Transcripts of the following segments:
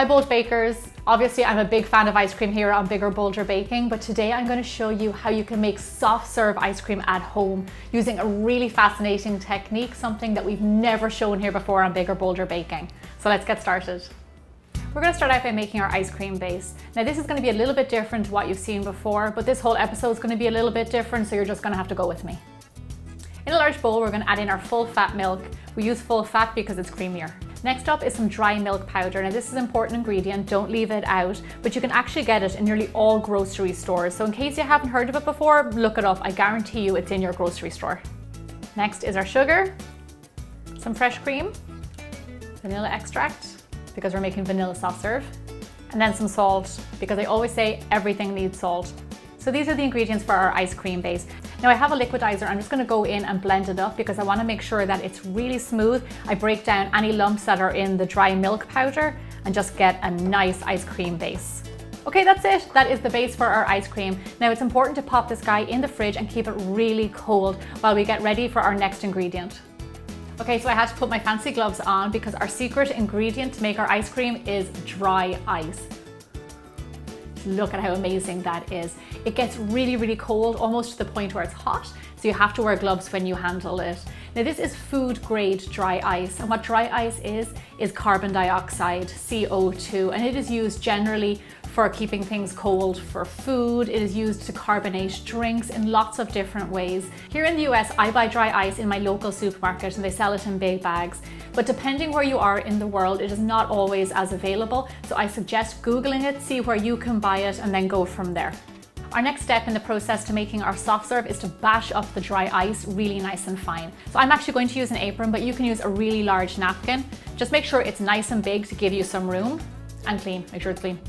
Hi Bold Bakers. Obviously I'm a big fan of ice cream here on Bigger Bolder Baking, but today I'm going to show you how you can make soft serve ice cream at home using a really fascinating technique, something that we've never shown here before on Bigger Bolder Baking. So let's get started. We're going to start out by making our ice cream base. Now this is going to be a little bit different to what you've seen before, but this whole episode is going to be a little bit different, so you're just going to have to go with me. In a large bowl, we're going to add in our full fat milk. We use full fat because it's creamier. Next up is some dry milk powder. Now this is an important ingredient, don't leave it out, but you can actually get it in nearly all grocery stores. So in case you haven't heard of it before, look it up. I guarantee you it's in your grocery store. Next is our sugar, some fresh cream, vanilla extract, because we're making vanilla soft serve, and then some salt, because I always say everything needs salt. So these are the ingredients for our ice cream base. Now I have a liquidizer. I'm just going to go in and blend it up because I want to make sure that it's really smooth. I break down any lumps that are in the dry milk powder and just get a nice ice cream base. Okay, that's it. That is the base for our ice cream. Now it's important to pop this guy in the fridge and keep it really cold while we get ready for our next ingredient. Okay, so I had to put my fancy gloves on because our secret ingredient to make our ice cream is dry ice. Look at how amazing that is. It gets really, really cold, almost to the point where it's hot, so you have to wear gloves when you handle it. Now this is food grade dry ice, and what dry ice is carbon dioxide, CO2, and it is used generally for keeping things cold for food. It is used to carbonate drinks in lots of different ways. Here in the US, I buy dry ice in my local supermarket and they sell it in big bags. But depending where you are in the world, it is not always as available. So I suggest Googling it, see where you can buy it, and then go from there. Our next step in the process to making our soft serve is to bash up the dry ice really nice and fine. So I'm actually going to use an apron, but you can use a really large napkin. Just make sure it's nice and big to give you some room, and clean, make sure it's clean.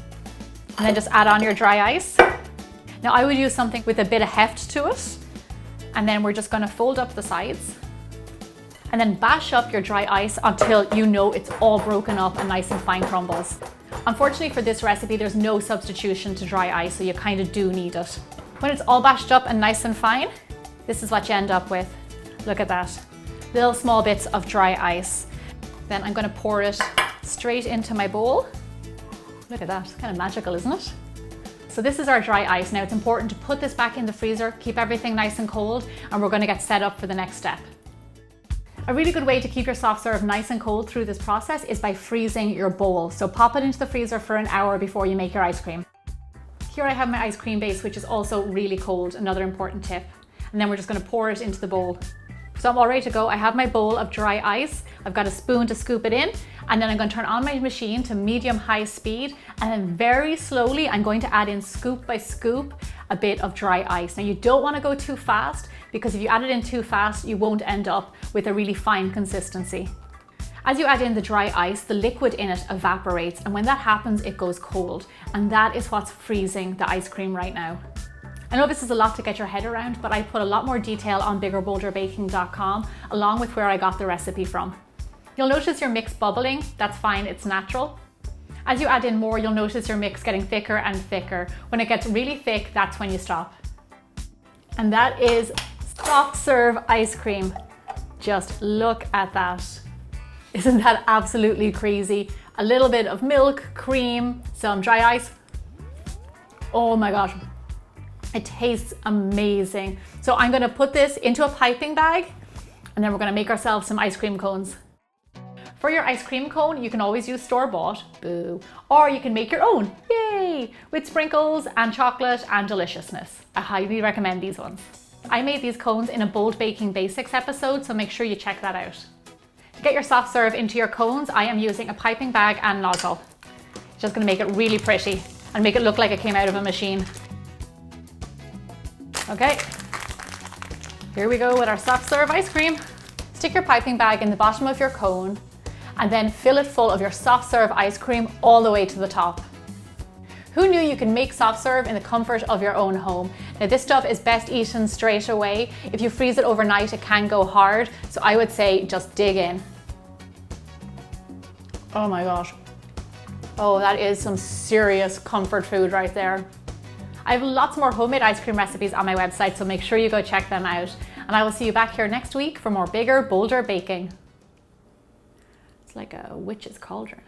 And then just add on your dry ice. Now I would use something with a bit of heft to it. And then we're just going to fold up the sides and then bash up your dry ice until you know it's all broken up and nice and fine crumbles. Unfortunately for this recipe, there's no substitution to dry ice, so you kind of do need it. When it's all bashed up and nice and fine, this is what you end up with. Look at that. Little small bits of dry ice. Then I'm going to pour it straight into my bowl. Look at that, it's kind of magical, isn't it? So this is our dry ice. Now it's important to put this back in the freezer, keep everything nice and cold, and we're going to get set up for the next step. A really good way to keep your soft serve nice and cold through this process is by freezing your bowl. So pop it into the freezer for an hour before you make your ice cream. Here I have my ice cream base, which is also really cold, another important tip. And then we're just going to pour it into the bowl. So I'm all ready to go. I have my bowl of dry ice. I've got a spoon to scoop it in, and then I'm going to turn on my machine to medium-high speed, and then very slowly I'm going to add in scoop by scoop a bit of dry ice. Now you don't want to go too fast, because if you add it in too fast, you won't end up with a really fine consistency. As you add in the dry ice, the liquid in it evaporates, and when that happens, it goes cold, and that is what's freezing the ice cream right now. I know this is a lot to get your head around, but I put a lot more detail on biggerbolderbaking.com along with where I got the recipe from. You'll notice your mix bubbling. That's fine, it's natural. As you add in more, you'll notice your mix getting thicker and thicker. When it gets really thick, that's when you stop. And that is soft serve ice cream. Just look at that. Isn't that absolutely crazy? A little bit of milk, cream, some dry ice. Oh my gosh. It tastes amazing. So I'm going to put this into a piping bag, and then we're going to make ourselves some ice cream cones. For your ice cream cone, you can always use store-bought, boo, or you can make your own, yay, with sprinkles and chocolate and deliciousness. I highly recommend these ones. I made these cones in a Bold Baking Basics episode, so make sure you check that out. To get your soft serve into your cones, I am using a piping bag and nozzle. Just going to make it really pretty and make it look like it came out of a machine. Okay, here we go with our soft serve ice cream. Stick your piping bag in the bottom of your cone and then fill it full of your soft serve ice cream all the way to the top. Who knew you can make soft serve in the comfort of your own home? Now this stuff is best eaten straight away. If you freeze it overnight, it can go hard. So I would say just dig in. Oh my gosh. Oh, that is some serious comfort food right there. I have lots more homemade ice cream recipes on my website, so make sure you go check them out. And I will see you back here next week for more Bigger, Bolder Baking. It's like a witch's cauldron.